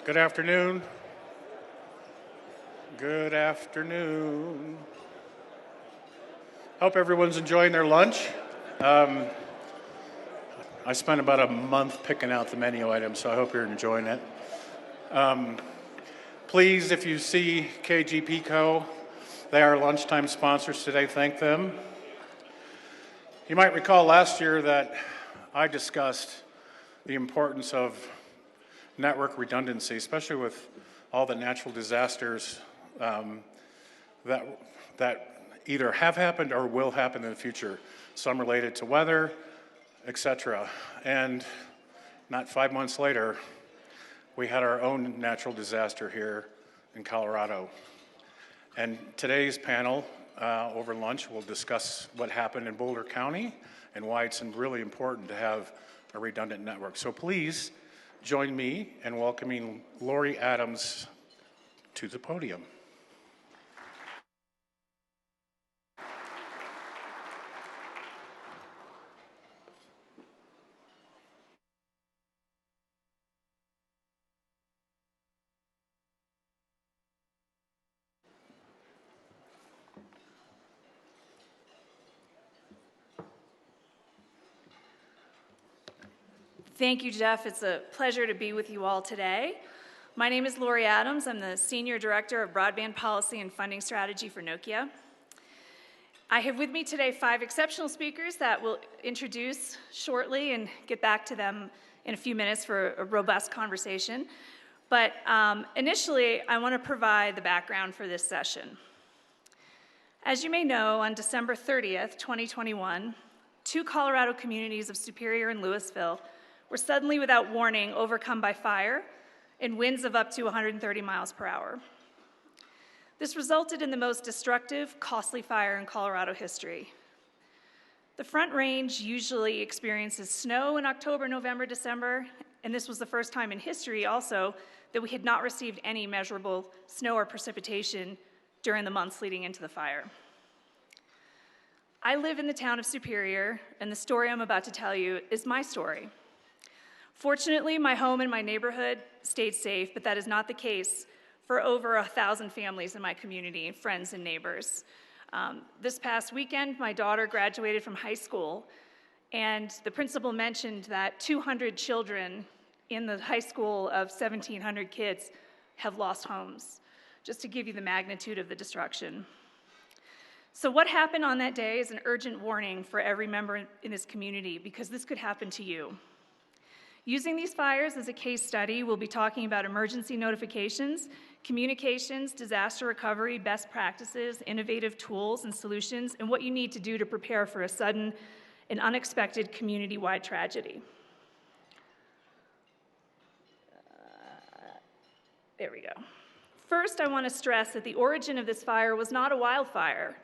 Good afternoon. Good afternoon. Hope everyone's enjoying their lunch. I spent about a month picking out the menu items, so I hope you're enjoying it. Please, if you see KGP Co., they are lunchtime sponsors today. Thank them. You might recall last year that I discussed the importance of network redundancy, especially with all the natural disasters that either have happened or will happen in the future, some related to weather, etc. And not 5 months later, we had our own natural disaster here in Colorado. And today's panel over lunch will discuss what happened in Boulder County and why it's really important to have a redundant network. So please join me in welcoming Lori Adams to the podium. Thank you, Jeff. It's a pleasure to be with you all today. My name is Lori Adams. I'm the Senior Director of Broadband Policy and Funding Strategy for Nokia. I have with me today 5 exceptional speakers that we'll introduce shortly and get back to them in a few minutes for a robust conversation. But initially, I want to provide the background for this session. As you may know, on December 30th, 2021, 2 Colorado communities of Superior and Louisville were suddenly, without warning, overcome by fire and winds of up to 130 miles per hour. This resulted in the most destructive, costly fire in Colorado history. The Front Range usually experiences snow in October, November, December, and this was the first time in history also that we had not received any measurable snow or precipitation during the months leading into the fire. I live in the town of Superior, and the story I'm about to tell you is my story. Fortunately, my home and my neighborhood stayed safe, but that is not the case for over 1,000 families in my community, friends and neighbors. This past weekend, my daughter graduated from high school, and the principal mentioned that 200 children in the high school of 1,700 kids have lost homes, just to give you the magnitude of the destruction. So what happened on that day is an urgent warning for every member in this community, because this could happen to you. Using these fires as a case study, we'll be talking about emergency notifications, communications, disaster recovery, best practices, innovative tools and solutions, and what you need to do to prepare for a sudden and unexpected community-wide tragedy. There we go. First, I want to stress that the origin of this fire was not a wildfire.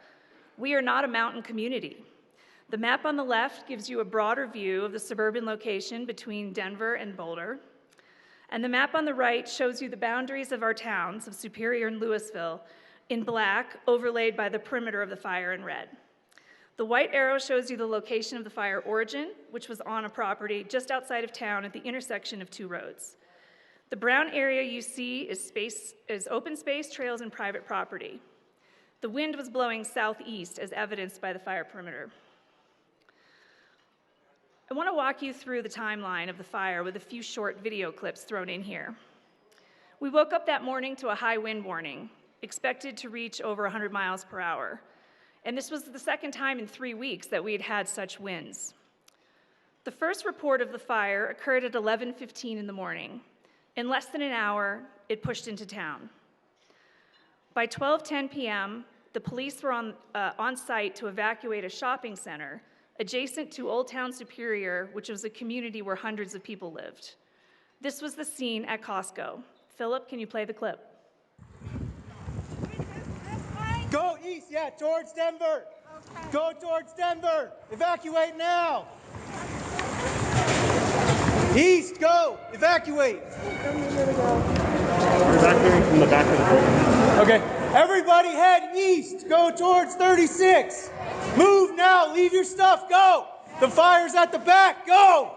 We are not a mountain community. The map on the left gives you a broader view of the suburban location between Denver and Boulder. And the map on the right shows you the boundaries of our towns of Superior and Louisville in black, overlaid by the perimeter of the fire in red. The white arrow shows you the location of the fire origin, which was on a property just outside of town at the intersection of 2 roads. The brown area you see is open space, trails, and private property. The wind was blowing southeast, as evidenced by the fire perimeter. I want to walk you through the timeline of the fire with a few short video clips thrown in here. We woke up that morning to a high wind warning, expected to reach over 100 miles per hour. And this was the second time in 3 weeks that we had had such winds. The first report of the fire occurred at 11:15 in the morning. In less than an hour, it pushed into town. By 12:10 p.m., the police were on site to evacuate a shopping center adjacent to Old Town Superior, which was a community where hundreds of people lived. This was the scene at Costco. Philip, can you play the clip? Go east, yeah, towards Denver. Okay. Go towards Denver. Evacuate now. East, go. Evacuate. We're evacuating from the back of the building. Okay. Everybody head east. Go towards 36. Move now. Leave your stuff. Go. The fire's at the back. Go.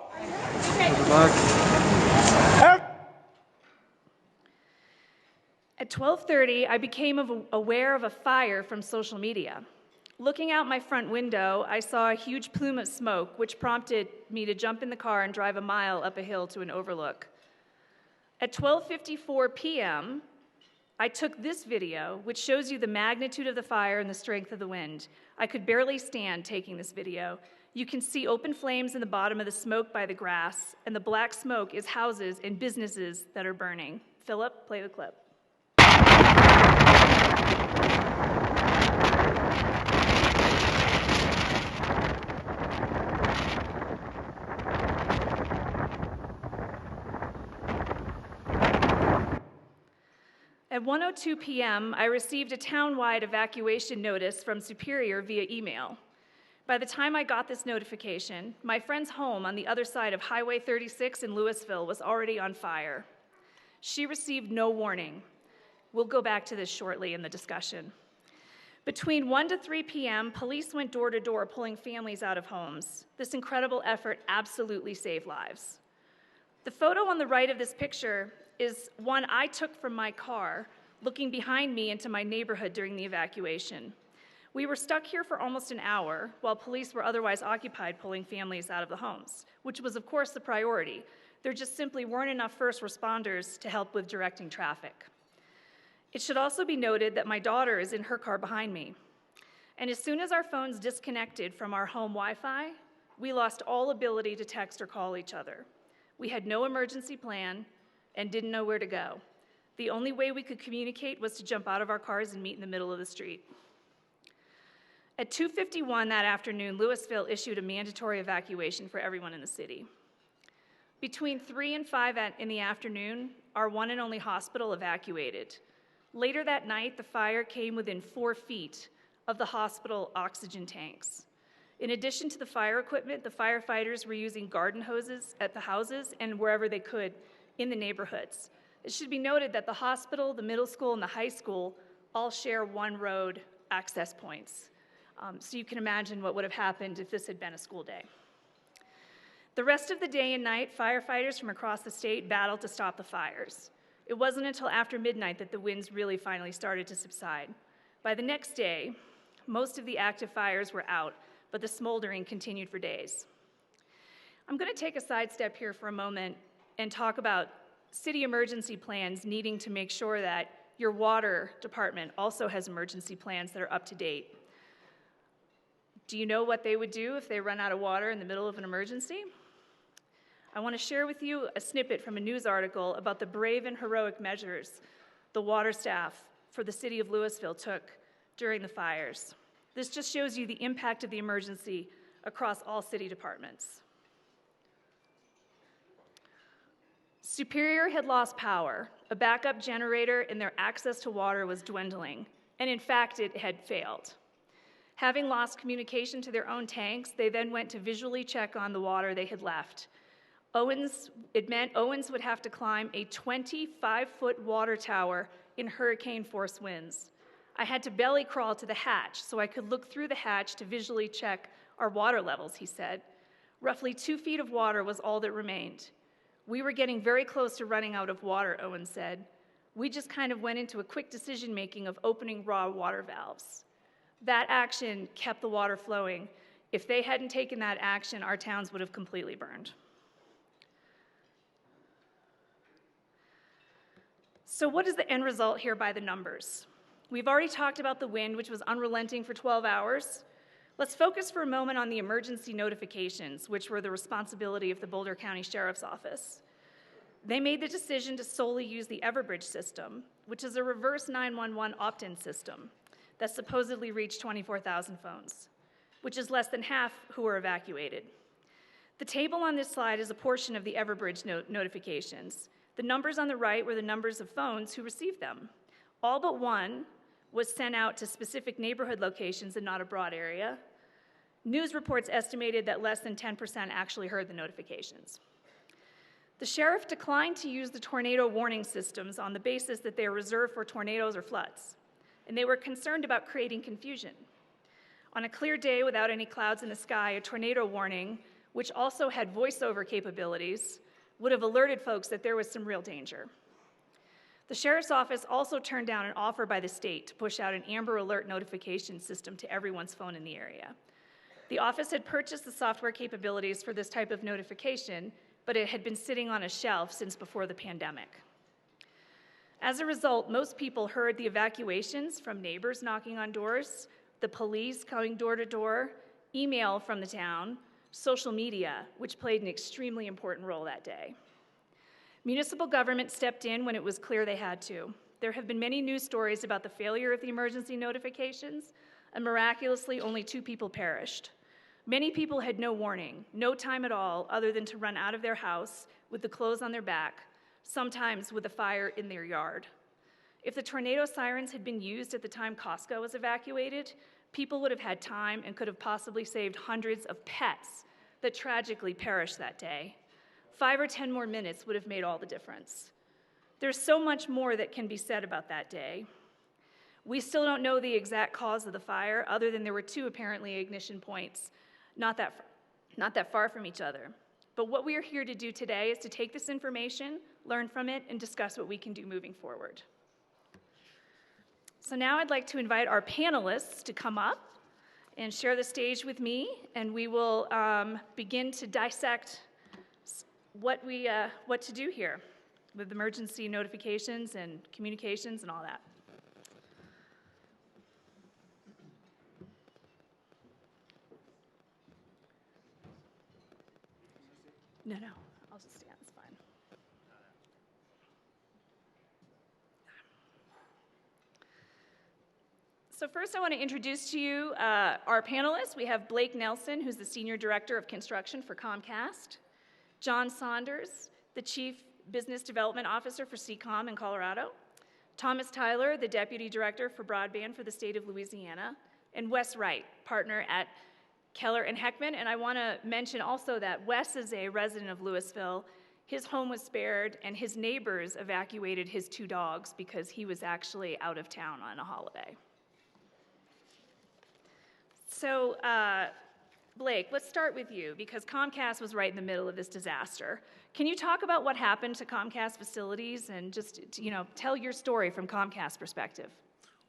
12:30, I became aware of a fire from social media. Looking out my front window, I saw a huge plume of smoke, which prompted me to jump in the car and drive a mile up a hill to an overlook. At 12:54 p.m., I took this video, which shows you the magnitude of the fire and the strength of the wind. I could barely stand taking this video. You can see open flames in the bottom of the smoke by the grass, and the black smoke is houses and businesses that are burning. Philip, play the clip. At 1:02 p.m., I received a town-wide evacuation notice from Superior via email. By the time I got this notification, my friend's home on the other side of Highway 36 in Louisville was already on fire. She received no warning. We'll go back to this shortly in the discussion. Between 1 to 3 p.m., police went door to door pulling families out of homes. This incredible effort absolutely saved lives. The photo on the right of this picture is one I took from my car, looking behind me into my neighborhood during the evacuation. We were stuck here for almost an hour while police were otherwise occupied pulling families out of the homes, which was of course the priority. There just simply weren't enough first responders to help with directing traffic. It should also be noted that my daughter is in her car behind me. And as soon as our phones disconnected from our home Wi-Fi, we lost all ability to text or call each other. We had no emergency plan and didn't know where to go. The only way we could communicate was to jump out of our cars and meet in the middle of the street. At 2:51 that afternoon, Louisville issued a mandatory evacuation for everyone in the city. Between 3 and 5 in the afternoon, our one and only hospital evacuated. Later that night, the fire came within 4 feet of the hospital oxygen tanks. In addition to the fire equipment, the firefighters were using garden hoses at the houses and wherever they could in the neighborhoods. It should be noted that the hospital, the middle school, and the high school all share one road access points. So you can imagine what would have happened if this had been a school day. The rest of the day and night, firefighters from across the state battled to stop the fires. It wasn't until after midnight that the winds really finally started to subside. By the next day, most of the active fires were out, but the smoldering continued for days. I'm going to take a sidestep here for a moment and talk about city emergency plans needing to make sure that your water department also has emergency plans that are up to date. Do you know what they would do if they run out of water in the middle of an emergency? I want to share with you a snippet from a news article about the brave and heroic measures the water staff for the city of Louisville took during the fires. This just shows you the impact of the emergency across all city departments. Superior had lost power. A backup generator and their access to water was dwindling, and in fact, it had failed. Having lost communication to their own tanks, they then went to visually check on the water they had left. It meant Owens would have to climb a 25-foot water tower in hurricane-force winds. I had to belly crawl to the hatch so I could look through the hatch to visually check our water levels, he said. Roughly 2 feet of water was all that remained. We were getting very close to running out of water, Owens said. We just kind of went into a quick decision-making of opening raw water valves. That action kept the water flowing. If they hadn't taken that action, our towns would have completely burned. So what is the end result here by the numbers? We've already talked about the wind, which was unrelenting for 12 hours. Let's focus for a moment on the emergency notifications, which were the responsibility of the Boulder County Sheriff's Office. They made the decision to solely use the Everbridge system, which is a reverse 911 opt-in system that supposedly reached 24,000 phones, which is less than half who were evacuated. The table on this slide is a portion of the Everbridge notifications. The numbers on the right were the numbers of phones who received them. All but one was sent out to specific neighborhood locations and not a broad area. News reports estimated that less than 10% actually heard the notifications. The sheriff declined to use the tornado warning systems on the basis that they are reserved for tornadoes or floods, and they were concerned about creating confusion. On a clear day without any clouds in the sky, a tornado warning, which also had voiceover capabilities, would have alerted folks that there was some real danger. The Sheriff's Office also turned down an offer by the state to push out an Amber Alert notification system to everyone's phone in the area. The office had purchased the software capabilities for this type of notification, but it had been sitting on a shelf since before the pandemic. As a result, most people heard the evacuations from neighbors knocking on doors, the police going door to door, email from the town, social media, which played an extremely important role that day. Municipal government stepped in when it was clear they had to. There have been many news stories about the failure of the emergency notifications, and miraculously, only 2 people perished. Many people had no warning, no time at all, other than to run out of their house with the clothes on their back, sometimes with a fire in their yard. If the tornado sirens had been used at the time Costco was evacuated, people would have had time and could have possibly saved hundreds of pets that tragically perished that day. 5 or 10 more minutes would have made all the difference. There's so much more that can be said about that day. We still don't know the exact cause of the fire, other than there were 2 apparently ignition points not that far from each other. But what we are here to do today is to take this information, learn from it, and discuss what we can do moving forward. So now I'd like to invite our panelists to come up and share the stage with me, and we will begin to dissect what to do here with emergency notifications and communications and all that. No, I'll just stand, it's fine. So first I want to introduce to you our panelists. We have Blake Nelson, who's the Senior Director of Construction for Comcast, John Saunders, the Chief Business Development Officer for CCOM in Colorado, Thomas Tyler, the Deputy Director for Broadband for the state of Louisiana, and Wes Wright, partner at Keller and Heckman. And I want to mention also that Wes is a resident of Louisville. His home was spared, and his neighbors evacuated his 2 dogs because he was actually out of town on a holiday. So, Blake, let's start with you, because Comcast was right in the middle of this disaster. Can you talk about what happened to Comcast facilities and just, tell your story from Comcast perspective?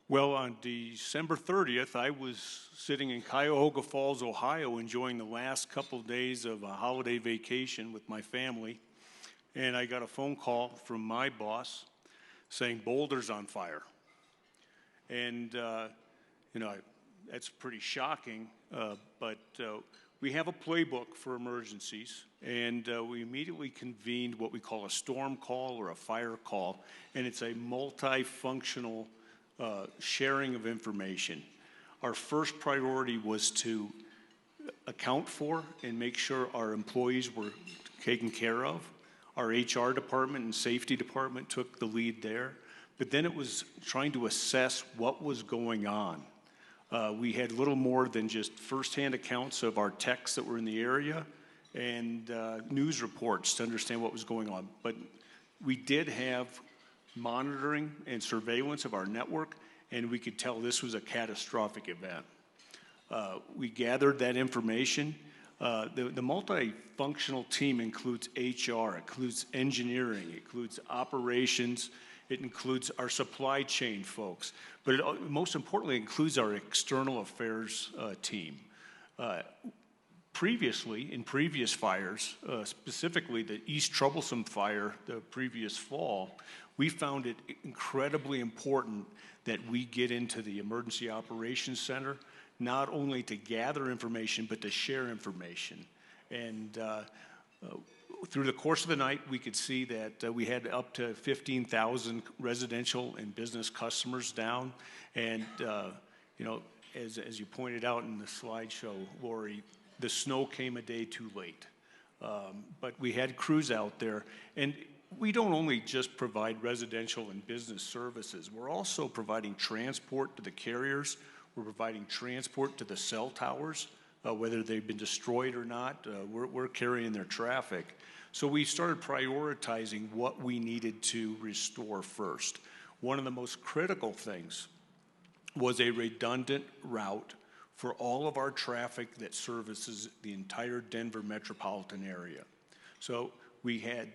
Well, on December 30th, I was sitting in Cuyahoga Falls, Ohio, enjoying the last couple of days of a holiday vacation with my family, and I got a phone call from my boss saying Boulder's on fire. And, that's pretty shocking, but we have a playbook for emergencies, and we immediately convened what we call a storm call or a fire call, and it's a multifunctional sharing of information. Our first priority was to account for and make sure our employees were taken care of. Our HR department and safety department took the lead there, but then it was trying to assess what was going on. We had little more than just firsthand accounts of our techs that were in the area and news reports to understand what was going on. But we did have monitoring and surveillance of our network, and we could tell this was a catastrophic event. We gathered that information. The multifunctional team includes HR, it includes engineering, it includes operations, it includes our supply chain folks, but it most importantly includes our external affairs team. Previously, in previous fires, specifically the East Troublesome fire the previous fall, we found it incredibly important that we get into the Emergency Operations Center, not only to gather information, but to share information. And through the course of the night, we could see that we had up to 15,000 residential and business customers down. And, as you pointed out in the slideshow, Lori, the snow came a day too late. But we had crews out there. And we don't only just provide residential and business services. We're also providing transport to the carriers. We're providing transport to the cell towers, whether they've been destroyed or not. We're carrying their traffic. So we started prioritizing what we needed to restore first. One of the most critical things was a redundant route for all of our traffic that services the entire Denver metropolitan area. So we had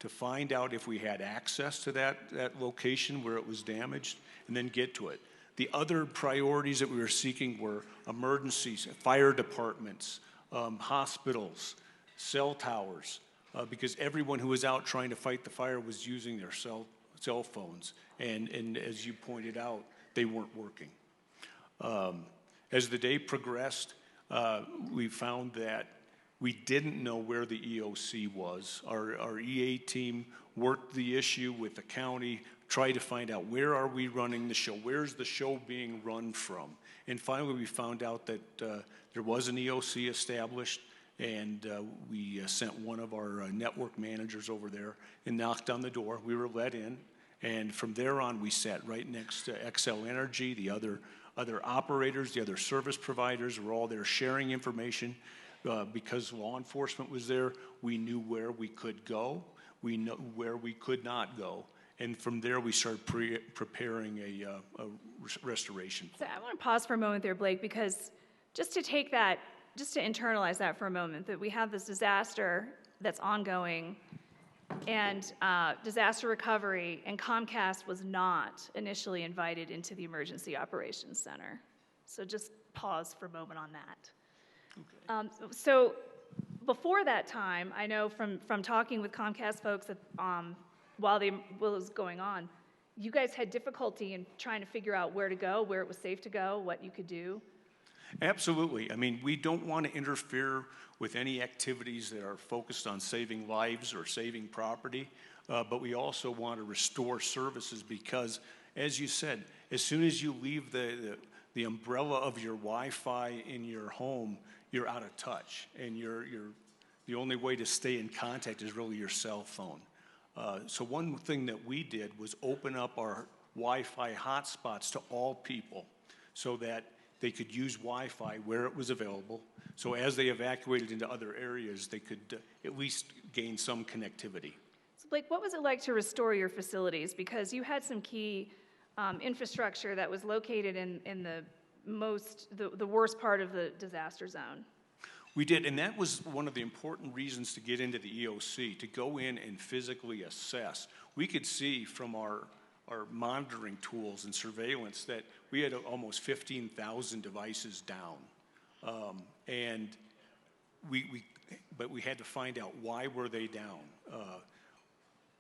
to find out if we had access to that location where it was damaged, and then get to it. The other priorities that we were seeking were emergencies, fire departments, hospitals, cell towers, because everyone who was out trying to fight the fire was using their cell phones, and as you pointed out, they weren't working. As the day progressed, we found that we didn't know where the EOC was. Our EA team worked the issue with the county, tried to find out where are we running the show, where's the show being run from. And finally we found out that there was an EOC established, and we sent one of our network managers over there and knocked on the door. We were let in, and from there on we sat right next to XL Energy, the other operators, the other service providers were all there sharing information. Because law enforcement was there, we knew where we could go, we knew where we could not go, and from there we started preparing a restoration plan. So I want to pause for a moment there, Blake, because just to internalize that for a moment, that we have this disaster that's ongoing, and disaster recovery, and Comcast was not initially invited into the Emergency Operations Center. So just pause for a moment on that. Okay. So before that time, I know from talking with Comcast folks that, while it was going on, you guys had difficulty in trying to figure out where to go, where it was safe to go, what you could do. Absolutely. I mean, we don't want to interfere with any activities that are focused on saving lives or saving property, but we also want to restore services because, as you said, as soon as you leave the umbrella of your Wi-Fi in your home, you're out of touch, and the only way to stay in contact is really your cell phone. So one thing that we did was open up our Wi-Fi hotspots to all people so that they could use Wi-Fi where it was available. So as they evacuated into other areas, they could at least gain some connectivity. So Blake, what was it like to restore your facilities? Because you had some key infrastructure that was located in the worst part of the disaster zone. We did, and that was one of the important reasons to get into the EOC, to go in and physically assess. We could see from our monitoring tools and surveillance that we had almost 15,000 devices down. But we had to find out why were they down.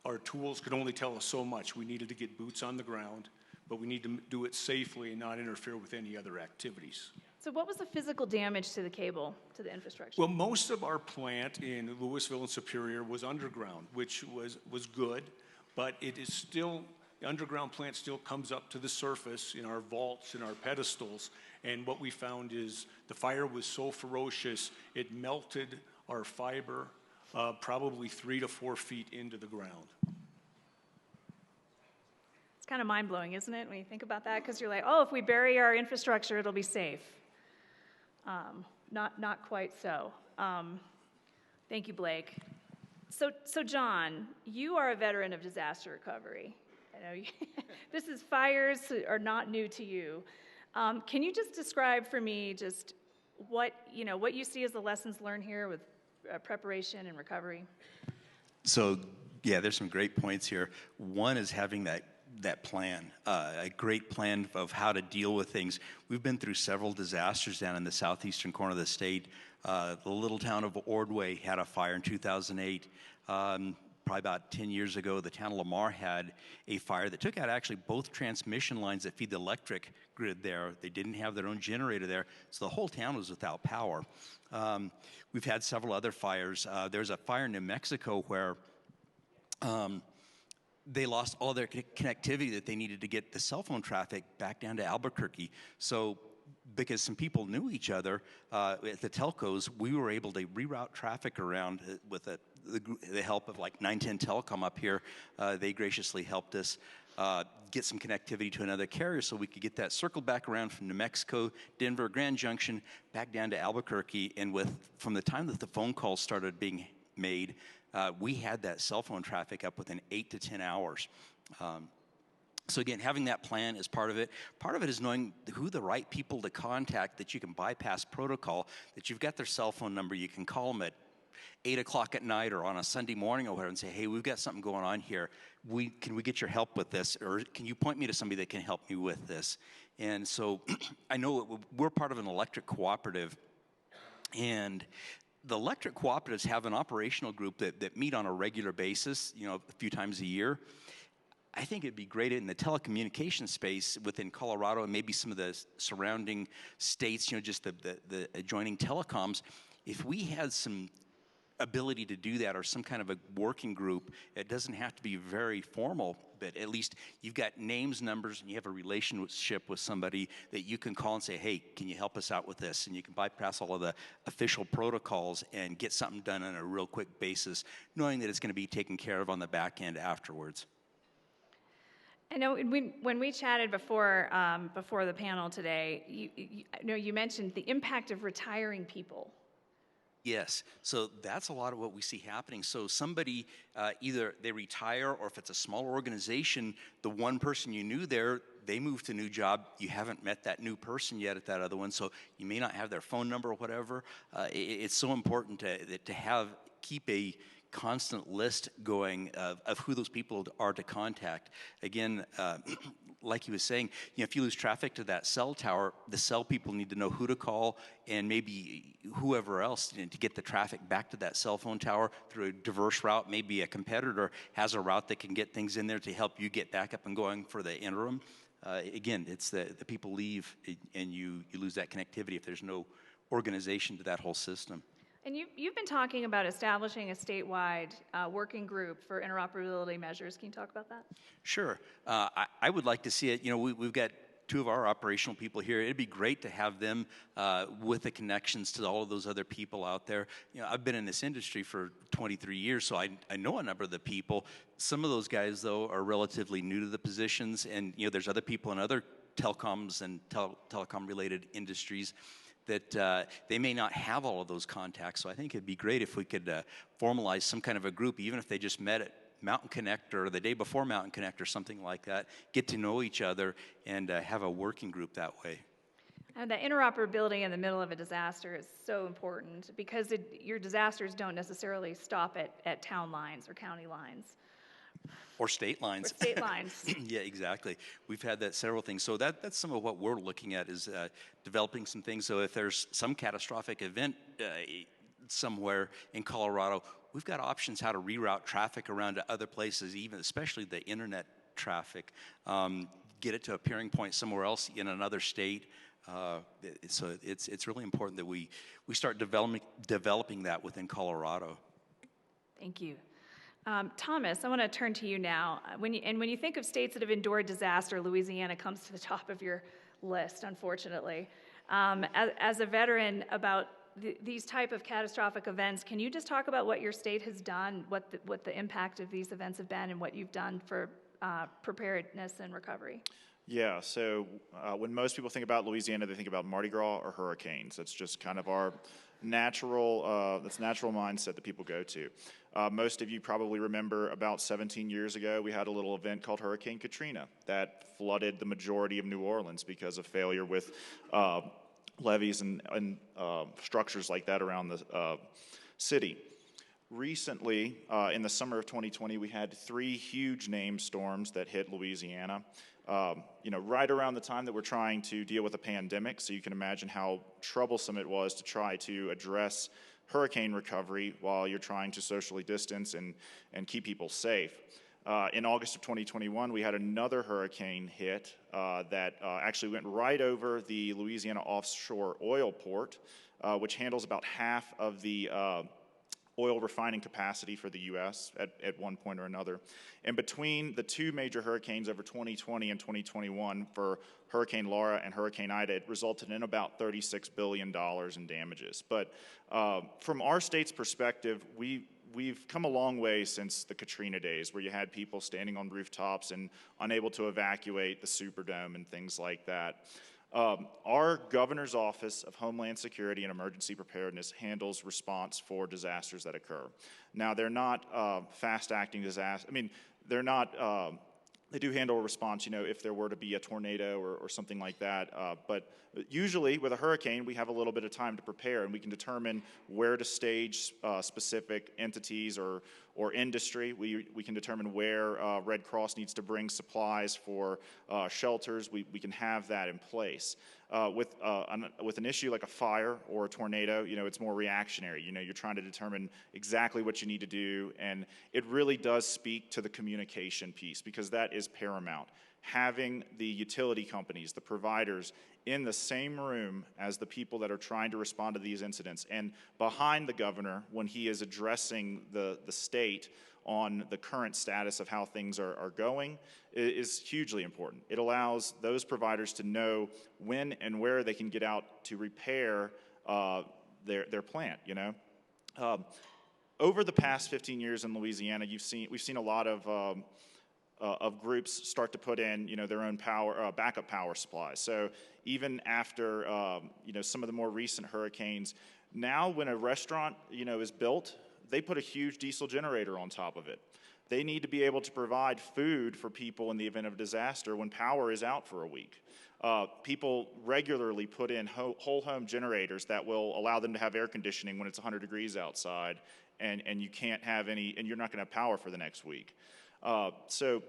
Our tools could only tell us so much. We needed to get boots on the ground, but we need to do it safely and not interfere with any other activities. So what was the physical damage to the cable, to the infrastructure? Well, most of our plant in Louisville and Superior was underground, which was good, but it is still, the underground plant still comes up to the surface in our vaults and our pedestals, and what we found is the fire was so ferocious, it melted our fiber probably 3 to 4 feet into the ground. It's kind of mind-blowing, isn't it, when you think about that? Because you're like, oh, if we bury our infrastructure, it'll be safe. Not quite so. Thank you, Blake. So John, you are a veteran of disaster recovery. I know fires are not new to you. Can you just describe for me just what you see as the lessons learned here with preparation and recovery? So yeah, there's some great points here. One is having that plan, a great plan of how to deal with things. We've been through several disasters down in the southeastern corner of the state. The little town of Ordway had a fire in 2008. Probably about 10 years ago, the town of Lamar had a fire that took out actually both transmission lines that feed the electric grid there. They didn't have their own generator there, so the whole town was without power. We've had several other fires. There's a fire in New Mexico where they lost all their connectivity that they needed to get the cell phone traffic back down to Albuquerque. So because some people knew each other at the telcos, we were able to reroute traffic around with the help of like 910 Telecom up here. They graciously helped us get some connectivity to another carrier so we could get that circle back around from New Mexico, Denver, Grand Junction, back down to Albuquerque. And from the time that the phone calls started being made, we had that cell phone traffic up within 8 to 10 hours. So again, having that plan is part of it. Part of it is knowing who the right people to contact, that you can bypass protocol, that you've got their cell phone number, you can call them at 8 o'clock at night or on a Sunday morning or whatever and say, hey, we've got something going on here. Can we get your help with this? Or can you point me to somebody that can help me with this? And so I know we're part of an electric cooperative, and the electric cooperatives have an operational group that meet on a regular basis, a few times a year. I think it'd be great in the telecommunications space within Colorado and maybe some of the surrounding states, just the adjoining telecoms, if we had some ability to do that or some kind of a working group. It doesn't have to be very formal, but at least you've got names, numbers, and you have a relationship with somebody that you can call and say, hey, can you help us out with this? And you can bypass all of the official protocols and get something done on a real quick basis, knowing that it's going to be taken care of on the back end afterwards. I know when we chatted before the panel today, you mentioned the impact of retiring people. Yes, so that's a lot of what we see happening. So somebody, either they retire, or if it's a small organization, the one person you knew there, they move to a new job. You haven't met that new person yet at that other one, so you may not have their phone number or whatever. It's so important to keep a constant list going of who those people are to contact. Again, like he was saying, if you lose traffic to that cell tower, the cell people need to know who to call, and maybe whoever else to get the traffic back to that cell phone tower through a diverse route. Maybe a competitor has a route that can get things in there to help you get back up and going for the interim. Again, it's the people leave, and you lose that connectivity if there's no organization to that whole system. And you've been talking about establishing a statewide working group for interoperability measures. Can you talk about that? Sure. I would like to see it. We've got two of our operational people here. It'd be great to have them with the connections to all of those other people out there. I've been in this industry for 23 years, so I know a number of the people. Some of those guys, though, are relatively new to the positions, and there's other people in other telecoms and telecom-related industries that they may not have all of those contacts. So I think it'd be great if we could formalize some kind of a group, even if they just met at Mountain Connect or the day before Mountain Connect or something like that, get to know each other and have a working group that way. And the interoperability in the middle of a disaster is so important because your disasters don't necessarily stop at town lines or county lines. Or state lines. Or state lines. Yeah, exactly. We've had that several things. So that's some of what we're looking at is developing some things. So if there's some catastrophic event somewhere in Colorado, we've got options how to reroute traffic around to other places, even especially the internet traffic, get it to a peering point somewhere else in another state. So it's really important that we start developing that within Colorado. Thank you. Thomas, I want to turn to you now. When you think of states that have endured disaster, Louisiana comes to the top of your list, unfortunately. As a veteran about these type of catastrophic events, can you just talk about what your state has done, what the impact of these events have been, and what you've done for preparedness and recovery? Yeah, so when most people think about Louisiana, they think about Mardi Gras or hurricanes. That's just kind of our natural mindset that people go to. Most of you probably remember about 17 years ago, we had a little event called Hurricane Katrina that flooded the majority of New Orleans because of failure with levees and structures like that around the city. Recently, in the summer of 2020, we had 3 huge named storms that hit Louisiana. Right around the time that we're trying to deal with a pandemic, so you can imagine how troublesome it was to try to address hurricane recovery while you're trying to socially distance and keep people safe. In August of 2021, we had another hurricane hit that actually went right over the Louisiana offshore oil port, which handles about half of the oil refining capacity for the U.S. at one point or another. And between the 2 major hurricanes over 2020 and 2021 for Hurricane Laura and Hurricane Ida, it resulted in about $36 billion in damages. But from our state's perspective, we've come a long way since the Katrina days, where you had people standing on rooftops and unable to evacuate the Superdome and things like that. Our Governor's Office of Homeland Security and Emergency Preparedness handles response for disasters that occur. Now, they're not fast-acting disasters. I mean, they're not They do handle a response, if there were to be a tornado or something like that. But usually with a hurricane, we have a little bit of time to prepare, and we can determine where to stage specific entities or industry. We can determine where Red Cross needs to bring supplies for shelters. We can have that in place. With an issue like a fire or a tornado, it's more reactionary. You're trying to determine exactly what you need to do, and it really does speak to the communication piece, because that is paramount. Having the utility companies, the providers, in the same room as the people that are trying to respond to these incidents, and behind the governor when he is addressing the state on the current status of how things are going, is hugely important. It allows those providers to know when and where they can get out to repair their plant. Over the past 15 years in Louisiana, we've seen a lot of groups start to put in, their own power, backup power supplies. So even after, some of the more recent hurricanes, now when a restaurant, is built, they put a huge diesel generator on top of it. They need to be able to provide food for people in the event of a disaster when power is out for a week. People regularly put in whole home generators that will allow them to have air conditioning when it's 100 degrees outside, and you can't have any, and you're not going to have power for the next week. So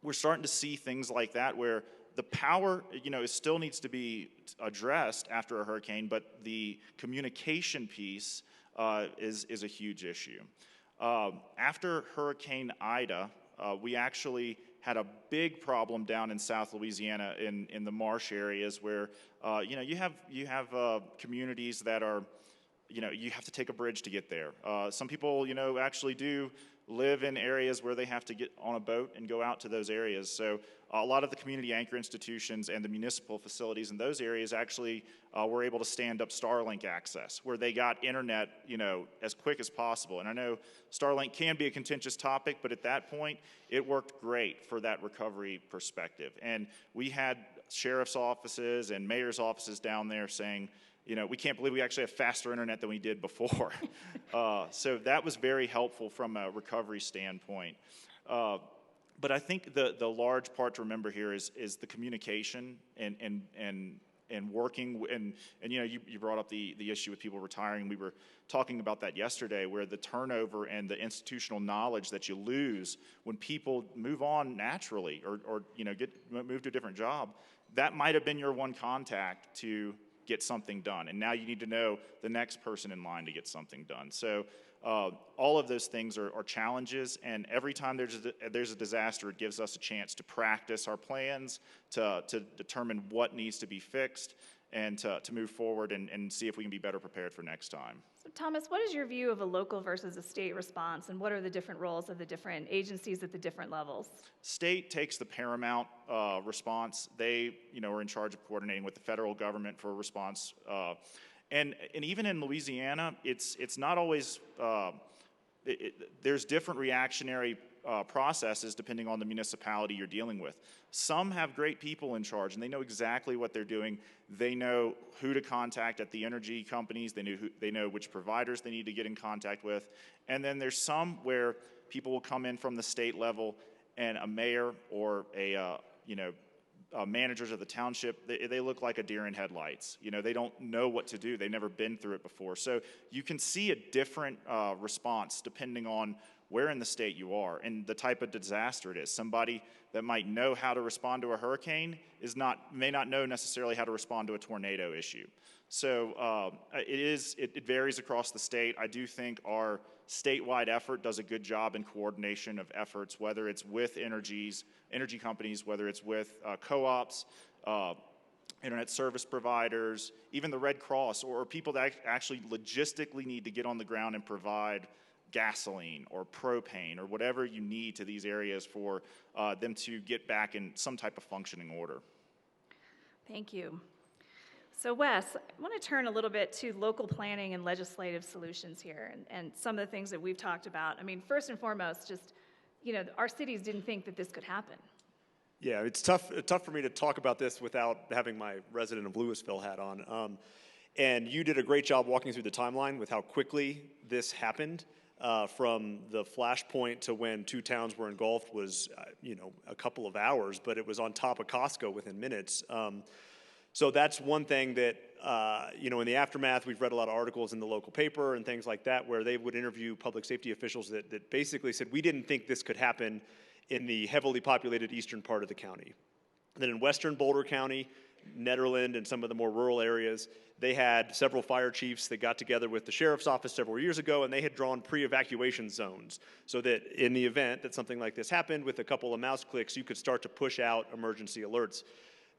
we're starting to see things like that where the power, it still needs to be addressed after a hurricane, but the communication piece is a huge issue. After Hurricane Ida, we actually had a big problem down in South Louisiana in the marsh areas where, you have communities that are, you have to take a bridge to get there. Some people, actually do live in areas where they have to get on a boat and go out to those areas. So a lot of the community anchor institutions and the municipal facilities in those areas actually were able to stand up Starlink access, where they got internet, as quick as possible. And I know Starlink can be a contentious topic, but at that point, it worked great for that recovery perspective. And we had sheriff's offices and mayor's offices down there saying, we can't believe we actually have faster internet than we did before. So that was very helpful from a recovery standpoint. But I think the large part to remember here is the communication and working, and you brought up the issue with people retiring. We were talking about that yesterday, where the turnover and the institutional knowledge that you lose when people move on naturally or move to a different job, that might have been your one contact to get something done. And now you need to know the next person in line to get something done. So all of those things are challenges, and every time there's a disaster, it gives us a chance to practice our plans, to determine what needs to be fixed, and to move forward and see if we can be better prepared for next time. So Thomas, what is your view of a local versus a state response, and what are the different roles of the different agencies at the different levels? State takes the paramount response. They, are in charge of coordinating with the federal government for a response. And even in Louisiana, it's not always, there's different reactionary processes depending on the municipality you're dealing with. Some have great people in charge, and they know exactly what they're doing. They know who to contact at the energy companies. They know which providers they need to get in contact with. And then there's some where people will come in from the state level, and a mayor or managers of the township, they look like a deer in headlights. They don't know what to do. They've never been through it before. So you can see a different response depending on where in the state you are and the type of disaster it is. Somebody that might know how to respond to a hurricane may not know necessarily how to respond to a tornado issue. So it varies across the state. I do think our statewide effort does a good job in coordination of efforts, whether it's with energy companies, whether it's with co-ops, internet service providers, even the Red Cross, or people that actually logistically need to get on the ground and provide gasoline or propane or whatever you need to these areas for them to get back in some type of functioning order. Thank you. So Wes, I want to turn a little bit to local planning and legislative solutions here and some of the things that we've talked about. I mean, first and foremost, just, our cities didn't think that this could happen. Yeah, it's tough for me to talk about this without having my resident of Louisville hat on. And you did a great job walking through the timeline with how quickly this happened. from the flashpoint to when 2 towns were engulfed was, a couple of hours, but it was on top of Costco within minutes. So that's one thing that, in the aftermath, we've read a lot of articles in the local paper and things like that where they would interview public safety officials that basically said, we didn't think this could happen in the heavily populated eastern part of the county. Then in western Boulder County, Nederland, and some of the more rural areas, they had several fire chiefs that got together with the sheriff's office several years ago, and they had drawn pre-evacuation zones so that in the event that something like this happened, with a couple of mouse clicks, you could start to push out emergency alerts.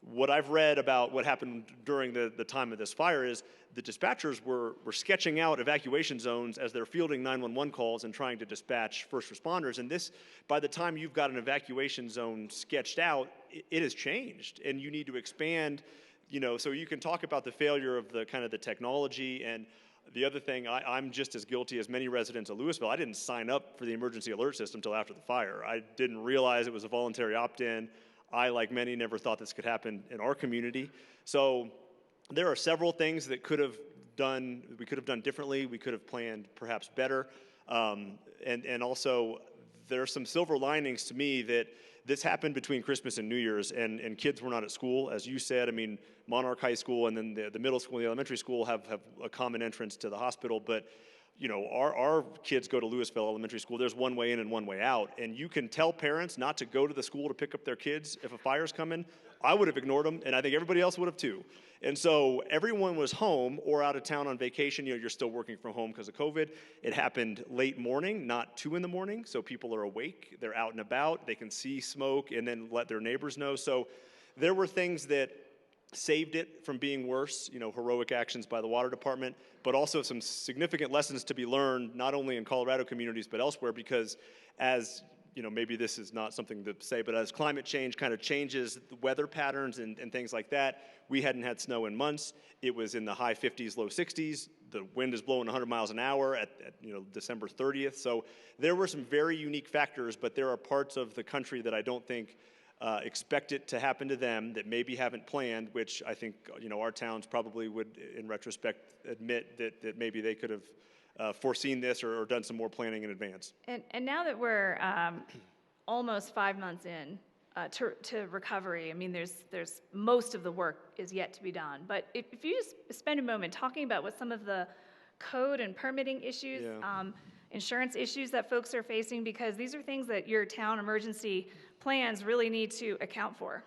What I've read about what happened during the time of this fire is the dispatchers were sketching out evacuation zones as they're fielding 911 calls and trying to dispatch first responders. And this, by the time you've got an evacuation zone sketched out, it has changed. And you need to expand, so you can talk about the failure of the kind of the technology. And the other thing, I'm just as guilty as many residents of Louisville. I didn't sign up for the emergency alert system until after the fire. I didn't realize it was a voluntary opt-in. I, like many, never thought this could happen in our community. So there are several things that we could have done differently. We could have planned perhaps better. And also, there are some silver linings to me that this happened between Christmas and New Year's, and kids were not at school. As you said, Monarch High School and then the middle school and the elementary school have a common entrance to the hospital, but our kids go to Louisville Elementary School. There's one way in and one way out. And you can tell parents not to go to the school to pick up their kids if a fire's coming. I would have ignored them, and I think everybody else would have too. And so everyone was home or out of town on vacation. You're still working from home because of COVID. It happened late morning, not 2 in the morning. So people are awake. They're out and about. They can see smoke and then let their neighbors know. So there were things that saved it from being worse, heroic actions by the water department, but also some significant lessons to be learned, not only in Colorado communities, but elsewhere, because as, maybe this is not something to say, but as climate change kind of changes the weather patterns and things like that, we hadn't had snow in months. It was in the high 50s, low 60s. The wind is blowing 100 miles an hour at December 30th. So there were some very unique factors, but there are parts of the country that I don't think expect it to happen to them that maybe haven't planned, which I think our towns probably would, in retrospect, admit that maybe they could have foreseen this or done some more planning in advance. And now that we're almost 5 months in to recovery, there's most of the work is yet to be done. But if you just spend a moment talking about what some of the code and permitting issues, insurance issues that folks are facing, because these are things that your town emergency plans really need to account for.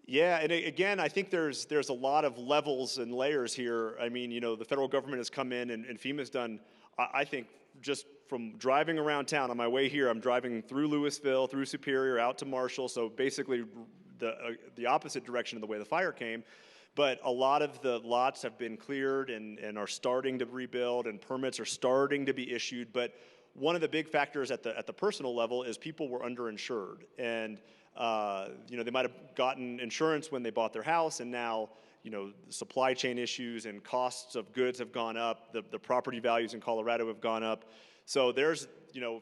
Yeah, and again, I think there's a lot of levels and layers here. The federal government has come in and FEMA's done, I think, just from driving around town on my way here, I'm driving through Louisville, through Superior, out to Marshall, so basically the opposite direction of the way the fire came. But a lot of the lots have been cleared and are starting to rebuild, and permits are starting to be issued. But one of the big factors at the personal level is people were underinsured, and they might have gotten insurance when they bought their house, and now the supply chain issues and costs of goods have gone up. The property values in Colorado have gone up. So there's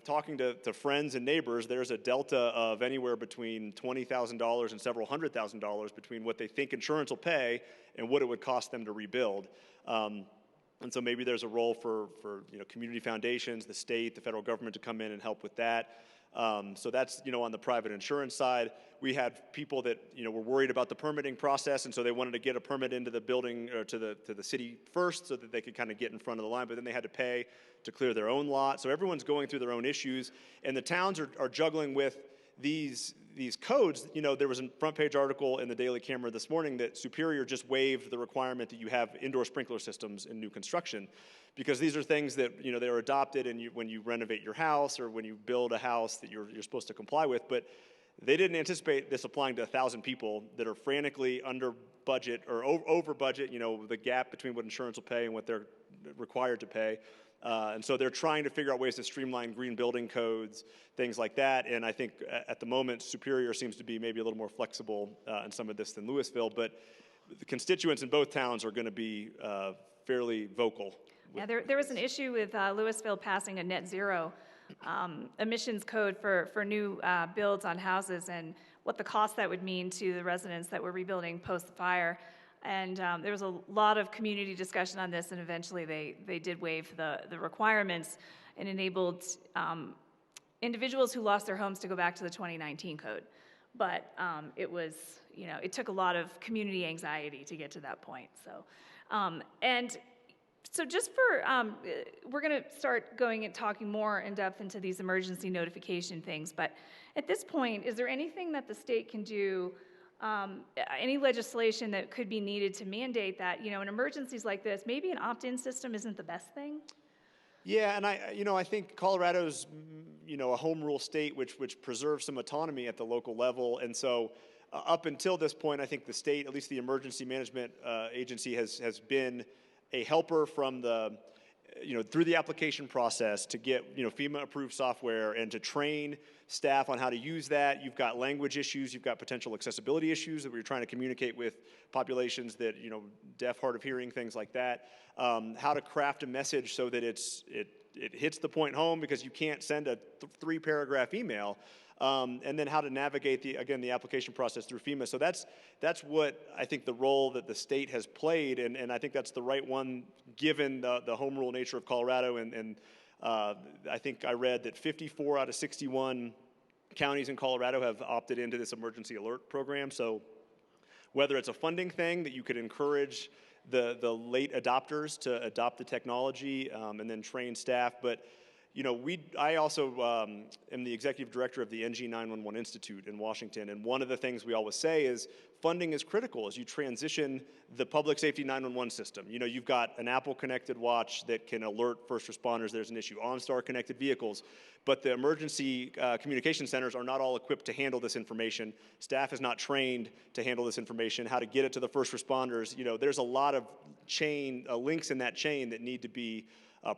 talking to friends and neighbors, there's a delta of anywhere between $20,000 and several $100,000 between what they think insurance will pay and what it would cost them to rebuild. And so maybe there's a role for community foundations, the state, the federal government to come in and help with that. So that's, on the private insurance side. We had people that, were worried about the permitting process, and so they wanted to get a permit into the building or to the city first so that they could kind of get in front of the line, but then they had to pay to clear their own lot. So everyone's going through their own issues, and the towns are juggling with these codes. There was a front page article in the Daily Camera this morning that Superior just waived the requirement that you have indoor sprinkler systems in new construction, because these are things that they are adopted and when you renovate your house or when you build a house that you're supposed to comply with. But they didn't anticipate this applying to 1,000 people that are frantically under budget or over budget. The gap between what insurance will pay and what they're required to pay. And so they're trying to figure out ways to streamline green building codes, things like that. And I think at the moment, Superior seems to be maybe a little more flexible in some of this than Louisville. But the constituents in both towns are going to be fairly vocal. Yeah, there was an issue with Louisville passing a net zero emissions code for new builds on houses and what the cost that would mean to the residents that were rebuilding post the fire. And there was a lot of community discussion on this, and eventually they did waive the requirements. and enabled individuals who lost their homes to go back to the 2019 code. But it was, it took a lot of community anxiety to get to that point. So just for, we're going to start going and talking more in depth into these emergency notification things, but at this point, is there anything that the state can do, any legislation that could be needed to mandate that, in emergencies like this, maybe an opt-in system isn't the best thing? Yeah, and I think Colorado's, a home rule state which preserves some autonomy at the local level, and so up until this point, I think the state, at least the emergency management agency, has been a helper from the, through the application process to get, FEMA-approved software and to train staff on how to use that. You've got language issues, you've got potential accessibility issues that we're trying to communicate with populations that, deaf, hard of hearing, things like that. How to craft a message so that it hits the point home, because you can't send a 3-paragraph email. And then how to navigate the application process through FEMA. So that's what I think the role that the state has played, and I think that's the right one given the home rule nature of Colorado. And I think I read that 54 out of 61 counties in Colorado have opted into this emergency alert program. So whether it's a funding thing that you could encourage the late adopters to adopt the technology and then train staff, but I also am the executive director of the NG 911 Institute in Washington, and one of the things we always say is funding is critical as you transition the public safety 911 system. You've got an Apple connected watch that can alert first responders there's an issue, OnStar connected vehicles, but the emergency communication centers are not all equipped to handle this information. Staff is not trained to handle this information, how to get it to the first responders. There's a lot of links in that chain that need to be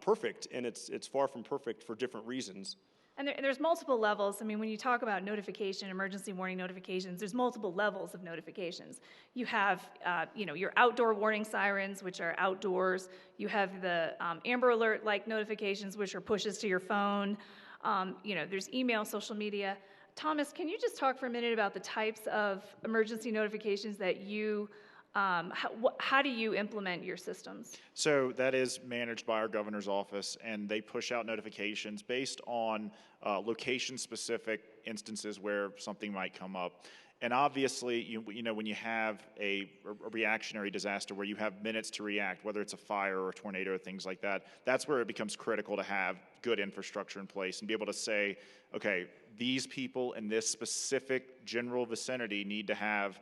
perfect, and it's far from perfect for different reasons. And there's multiple levels. I mean, when you talk about notification, emergency warning notifications, there's multiple levels of notifications. You have, your outdoor warning sirens, which are outdoors. You have the Amber Alert-like notifications, which are pushes to your phone. There's email, social media. Thomas, can you just talk for a minute about the types of emergency notifications that you how do you implement your systems? So that is managed by our governor's office, and they push out notifications based on location-specific instances where something might come up. And obviously, when you have a reactionary disaster where you have minutes to react, whether it's a fire or a tornado or things like that, that's where it becomes critical to have good infrastructure in place and be able to say, okay, these people in this specific general vicinity need to have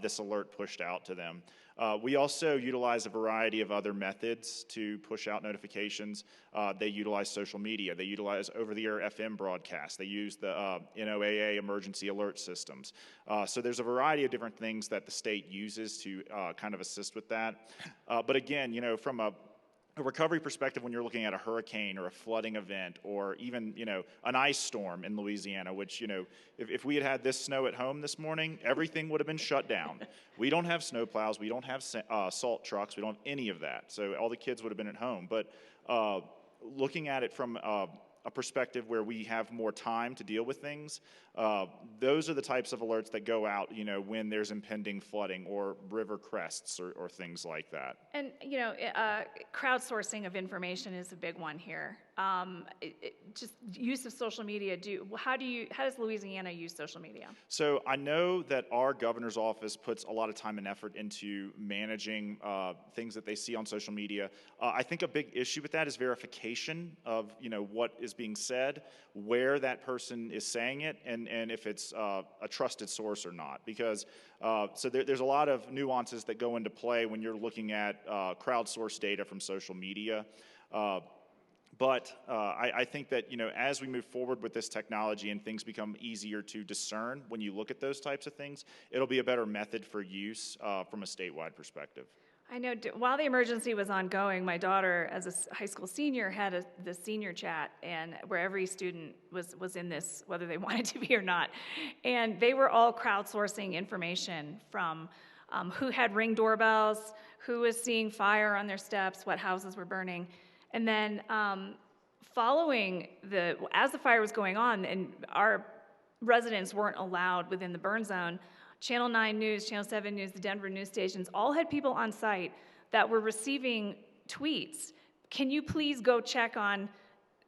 this alert pushed out to them. We also utilize a variety of other methods to push out notifications. They utilize social media. They utilize over-the-air FM broadcasts. They use the NOAA emergency alert systems. So there's a variety of different things that the state uses to kind of assist with that. But again, from a recovery perspective, when you're looking at a hurricane or a flooding event or even, an ice storm in Louisiana, which, if we had this snow at home this morning, everything would have been shut down. We don't have snow plows. We don't have salt trucks. We don't have any of that. So all the kids would have been at home. But looking at it from a perspective where we have more time to deal with things, those are the types of alerts that go out, when there's impending flooding or river crests or things like that. And, crowdsourcing of information is a big one here. Just use of social media. How does Louisiana use social media? So I know that our governor's office puts a lot of time and effort into managing things that they see on social media. I think a big issue with that is verification of, what is being said, where that person is saying it, and if it's a trusted source or not. Because so there's a lot of nuances that go into play when you're looking at crowdsourced data from social media. But I think that, as we move forward with this technology and things become easier to discern when you look at those types of things, it'll be a better method for use from a statewide perspective. I know while the emergency was ongoing, my daughter, as a high school senior, had the senior chat, and where every student was in this, whether they wanted to be or not. And they were all crowdsourcing information from who had Ring doorbells, who was seeing fire on their steps, what houses were burning. And then as the fire was going on, and our residents weren't allowed within the burn zone, Channel 9 News, Channel 7 News, the Denver news stations, all had people on site that were receiving tweets. Can you please go check on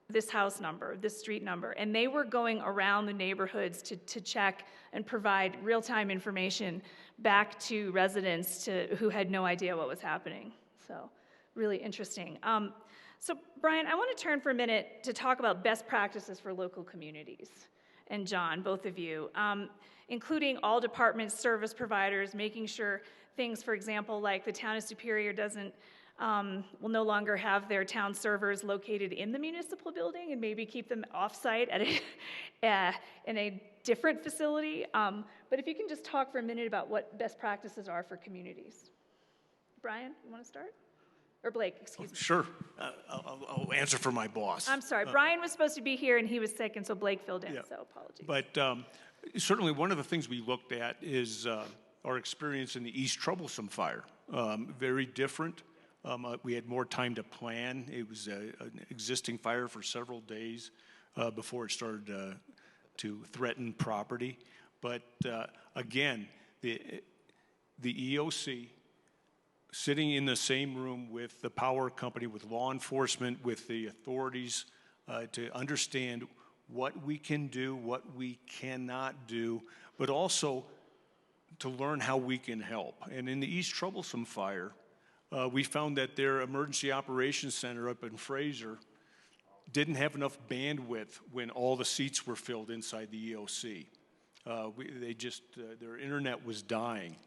this house number, this street number, and they were going around the neighborhoods to check and provide real-time information back to residents who had no idea what was happening. So really interesting. So Brian, I want to turn for a minute to talk about best practices for local communities. And John, both of you, including all departments, service providers, making sure things, for example, like the town of Superior will no longer have their town servers located in the municipal building and maybe keep them off-site in a different facility. But if you can just talk for a minute about what best practices are for communities. Brian, you want to start? Or Blake, excuse me. Sure. I'll answer for my boss. I'm sorry. Brian was supposed to be here, and he was sick, and so Blake filled in, so apologies. But certainly one of the things we looked at is our experience in the East Troublesome fire. Very different. We had more time to plan. It was an existing fire for several days before it started to threaten property. But again, the EOC sitting in the same room with the power company, with law enforcement, with the authorities to understand what we can do, what we cannot do, but also to learn how we can help. And in the East Troublesome fire, we found that their emergency operations center up in Fraser didn't have enough bandwidth when all the seats were filled inside the EOC. Their internet was dying.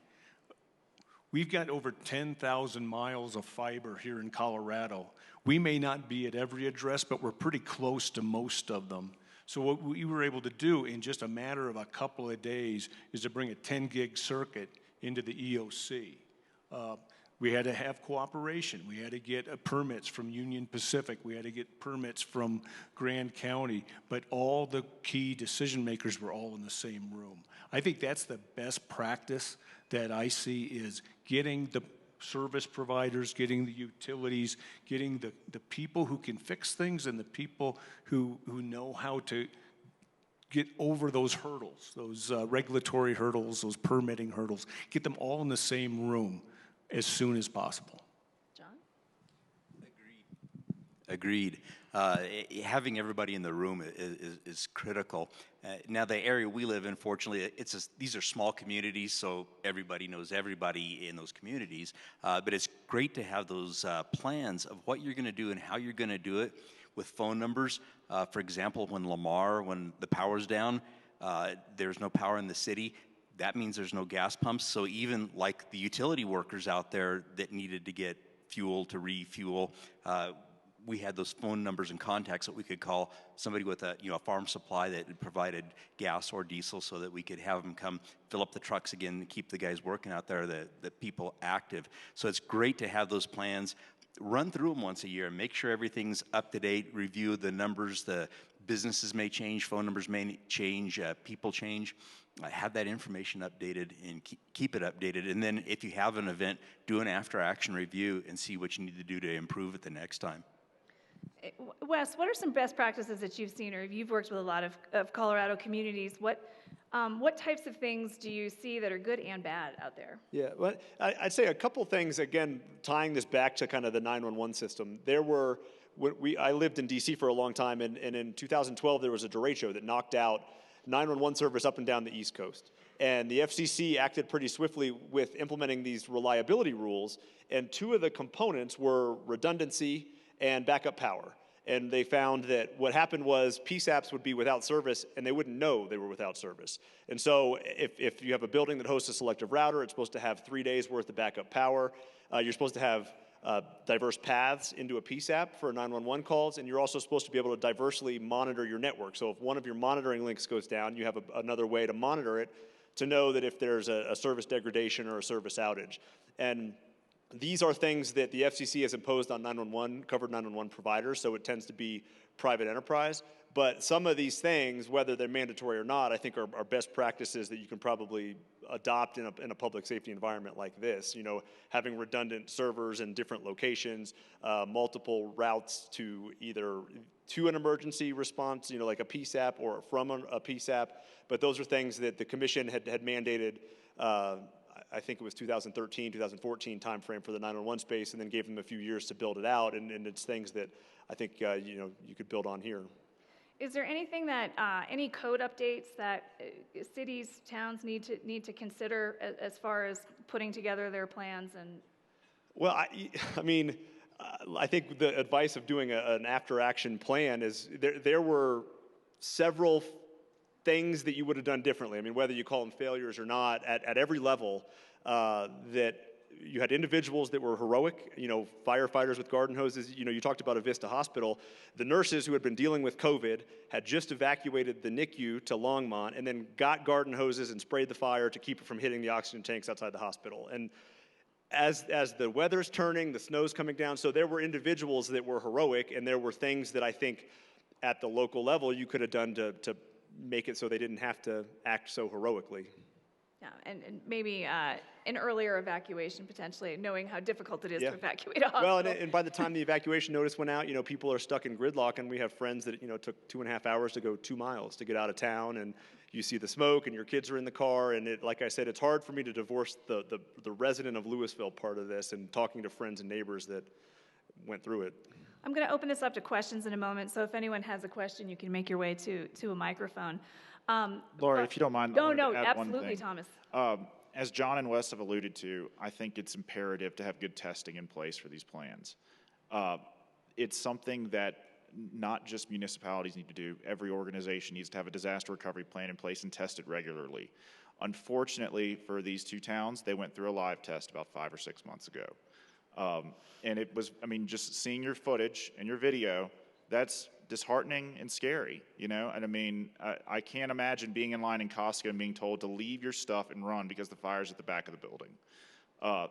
We've got over 10,000 miles of fiber here in Colorado. We may not be at every address, but we're pretty close to most of them. So what we were able to do in just a matter of a couple of days is to bring a 10 gig circuit into the EOC. We had to have cooperation. We had to get permits from Union Pacific. We had to get permits from Grand County. But all the key decision makers were all in the same room. I think that's the best practice that I see, is getting the service providers, getting the utilities, getting the people who can fix things and the people who know how to get over those hurdles, those regulatory hurdles, those permitting hurdles, get them all in the same room as soon as possible. John? Agreed. Having everybody in the room is critical. Now, the area we live in, fortunately, these are small communities, so everybody knows everybody in those communities. But it's great to have those plans of what you're going to do and how you're going to do it with phone numbers. For example, when the power's down, there's no power in the city. That means there's no gas pumps. So even like the utility workers out there that needed to get fuel to refuel, we had those phone numbers and contacts that we could call somebody with a farm supply that provided gas or diesel, so that we could have them come fill up the trucks again and keep the guys working out there, the people active. So it's great to have those plans. Run through them once a year and make sure everything's up to date. Review the numbers. The businesses may change, phone numbers may change, people change. Have that information updated and keep it updated. And then if you have an event, do an after-action review and see what you need to do to improve it the next time. Wes, what are some best practices that you've seen, or you've worked with a lot of Colorado communities? What types of things do you see that are good and bad out there? Yeah, well, I'd say a couple things, again, tying this back to kind of the 911 system. I lived in D.C. for a long time, and in 2012 there was a derecho that knocked out 911 service up and down the East Coast. And the FCC acted pretty swiftly with implementing these reliability rules, and two of the components were redundancy and backup power. And they found that what happened was PSAPs would be without service, and they wouldn't know they were without service. And so if you have a building that hosts a selective router, it's supposed to have 3 days worth of backup power. You're supposed to have diverse paths into a PSAP for 911 calls, and you're also supposed to be able to diversely monitor your network. So if one of your monitoring links goes down, you have another way to monitor it to know that if there's a service degradation or a service outage. And these are things that the FCC has imposed on covered 911 providers, so it tends to be private enterprise. But some of these things, whether they're mandatory or not, I think are best practices that you can probably adopt in a public safety environment like this. Having redundant servers in different locations, multiple routes to either to an emergency response, like a PSAP, or from a PSAP. But those are things that the commission had mandated. I think it was 2013, 2014 timeframe for the 911 space, and then gave them a few years to build it out. And it's things that I think you could build on here. Is there anything that, any code updates that cities, towns need to consider as far as putting together their plans? And well, I mean, I think the advice of doing an after-action plan is there were several things that you would have done differently. I mean, whether you call them failures or not, at every level, that you had individuals that were heroic, firefighters with garden hoses. You talked about a Vista Hospital. The nurses who had been dealing with COVID had just evacuated the NICU to Longmont and then got garden hoses and sprayed the fire to keep it from hitting the oxygen tanks outside the hospital. And as the weather's turning, the snow's coming down, so there were individuals that were heroic, and there were things that I think at the local level you could have done to make it so they didn't have to act so heroically. yeah, and maybe an earlier evacuation, potentially, knowing how difficult it is to evacuate a hospital. Well, and by the time the evacuation notice went out, people are stuck in gridlock, and we have friends that, took 2.5 hours to go 2 miles to get out of town, and you see the smoke, and your kids are in the car, and like I said, it's hard for me to divorce the resident of Louisville part of this and talking to friends and neighbors that went through it. I'm going to open this up to questions in a moment, so if anyone has a question, you can make your way to a microphone. Laura, if you don't mind, I wanted to add one absolutely, thing. Thomas. As John and Wes have alluded to, I think it's imperative to have good testing in place for these plans. It's something that not just municipalities need to do. Every organization needs to have a disaster recovery plan in place and test it regularly. Unfortunately, for these two towns, they went through a live test about 5 or 6 months ago. And it was, just seeing your footage and your video, that's disheartening and scary, And I can't imagine being in line in Costco and being told to leave your stuff and run because the fire's at the back of the building.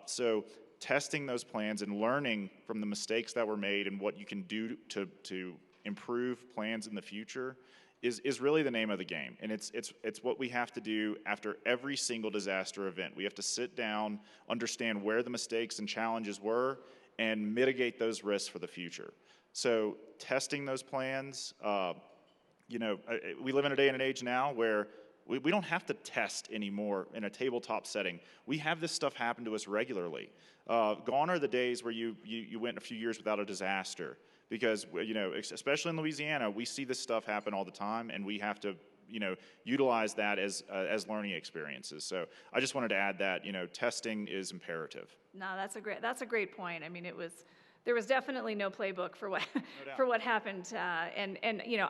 So testing those plans and learning from the mistakes that were made and what you can do to improve plans in the future is really the name of the game. And it's what we have to do after every single disaster event. We have to sit down, understand where the mistakes and challenges were, and mitigate those risks for the future. So testing those plans, we live in a day and an age now where we don't have to test anymore in a tabletop setting. We have this stuff happen to us regularly. Gone are the days where you went a few years without a disaster. Because, especially in Louisiana, we see this stuff happen all the time, and we have to, utilize that as learning experiences. So I just wanted to add that, testing is imperative. No, that's a great point. There was definitely no playbook for what for what happened, and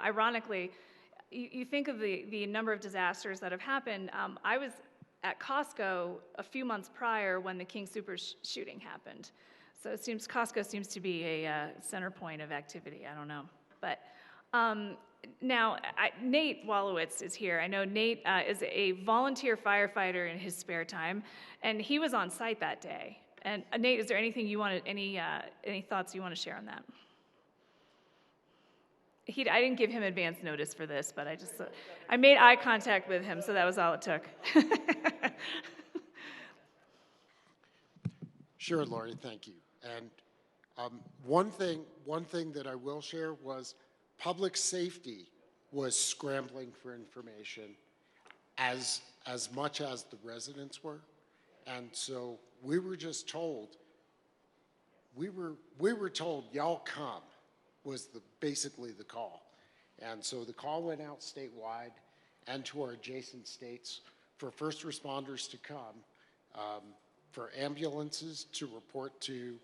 ironically, you think of the number of disasters that have happened. I was at Costco a few months prior when the King Soopers shooting happened. So Costco seems to be a center point of activity. I don't know. But now, Nate Wallowitz is here. I know Nate is a volunteer firefighter in his spare time, and he was on site that day. And Nate, is there anything any thoughts you want to share on that? I didn't give him advance notice for this, but I made eye contact with him, so that was all it took. Sure, Lori, thank you. And one thing that I will share was public safety was scrambling for information as much as the residents were. And so we were just told, we were told, y'all come, was basically the call. And so the call went out statewide and to our adjacent states for first responders to come, for ambulances to report to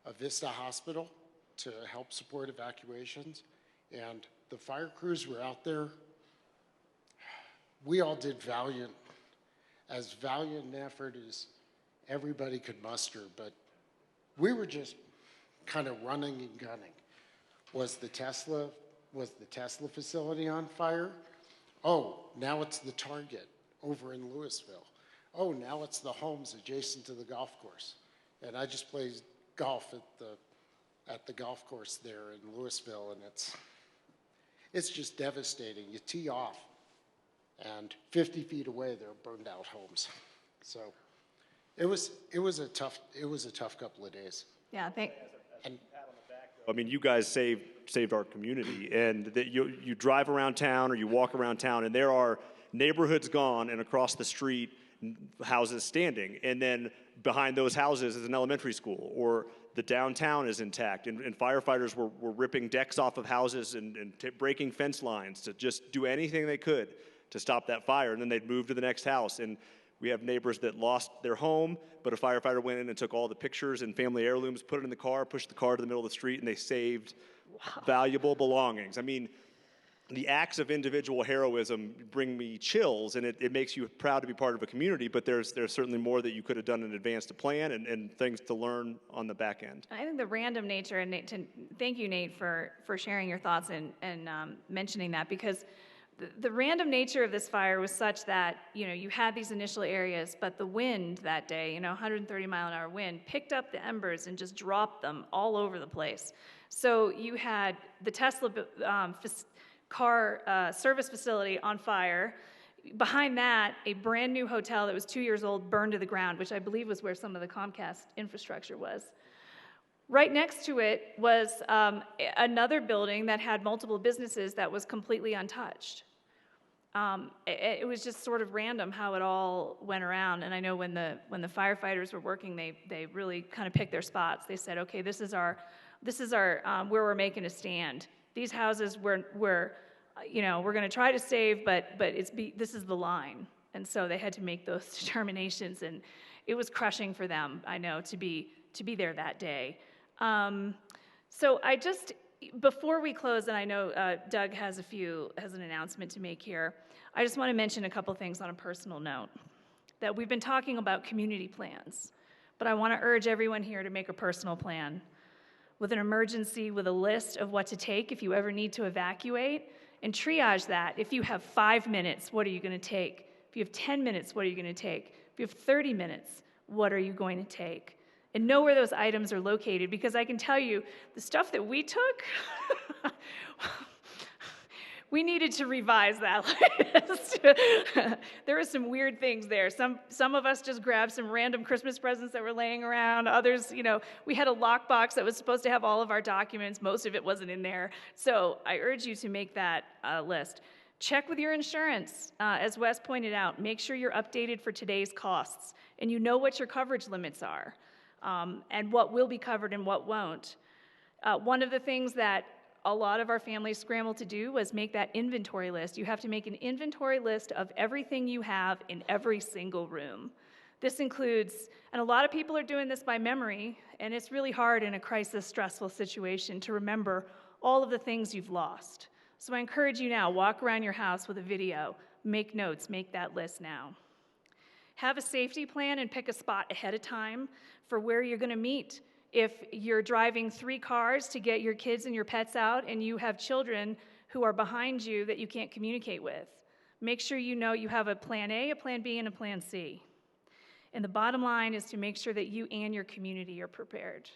a Vista Hospital to help support evacuations. And the fire crews were out there. We all did as valiant an effort as everybody could muster, but we were just kind of running and gunning. Was the Tesla facility on fire? Oh, now it's the Target over in Louisville. Oh, now it's the homes adjacent to the golf course. And I just played golf at the golf course there in Louisville, and it's just devastating. You tee off, and 50 feet away there are burned out homes. So it was a tough couple of days. Yeah, you guys saved our community, and that you drive around town or you walk around town, and there are neighborhoods gone, and across the street, houses standing, and then behind those houses is an elementary school, or the downtown is intact, and firefighters were ripping decks off of houses and breaking fence lines to just do anything they could to stop that fire, and then they'd move to the next house. And we have neighbors that lost their home, but a firefighter went in and took all the pictures and family heirlooms, put it in the car, pushed the car to the middle of the street, and they saved valuable belongings. I mean, the acts of individual heroism bring me chills, and it makes you proud to be part of a community, but there's certainly more that you could have done in advance to plan and things to learn on the back end. I think the random nature, and thank you, Nate, for sharing your thoughts and mentioning that, because the random nature of this fire was such that, you had these initial areas, but the wind that day, 130-mile-an-hour wind, picked up the embers and just dropped them all over the place. So you had the Tesla car service facility on fire. Behind that, a brand new hotel that was 2 years old burned to the ground, which I believe was where some of the Comcast infrastructure was. Right next to it was another building that had multiple businesses that was completely untouched. It was just sort of random how it all went around. And I know when the firefighters were working, they really kind of picked their spots. They said, okay, this is our where we're making a stand. These houses we're going to try to save, but this is the line. And so they had to make those determinations, and it was crushing for them, I know, to be there that day. So before we close, and I know Doug has an announcement to make here, I just want to mention a couple things on a personal note. That we've been talking about community plans, but I want to urge everyone here to make a personal plan with an emergency, with a list of what to take if you ever need to evacuate, and triage that. If you have 5 minutes, what are you going to take? If you have 10 minutes, what are you going to take? If you have 30 minutes, what are you going to take? And know where those items are located, because I can tell you, the stuff that we took, we needed to revise that list. There were some weird things there. Some of us just grabbed some random Christmas presents that were laying around. Others, we had a lockbox that was supposed to have all of our documents. Most of it wasn't in there. So I urge you to make that list. Check with your insurance. As Wes pointed out, make sure you're updated for today's costs, and you know what your coverage limits are, and what will be covered and what won't. One of the things that a lot of our families scrambled to do was make that inventory list. You have to make an inventory list of everything you have in every single room. This includes, and a lot of people are doing this by memory, and it's really hard in a crisis, stressful situation to remember all of the things you've lost. So I encourage you now, walk around your house with a video, make notes, make that list now. Have a safety plan and pick a spot ahead of time for where you're going to meet. If you're driving 3 cars to get your kids and your pets out and you have children who are behind you that you can't communicate with, make sure you know you have a plan A, a plan B, and a plan C. And the bottom line is to make sure that you and your community are prepared,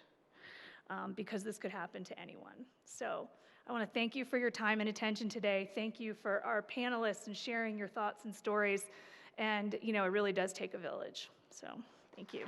because this could happen to anyone. So I want to thank you for your time and attention today. Thank you for our panelists and sharing your thoughts and stories. And, it really does take a village. So thank you.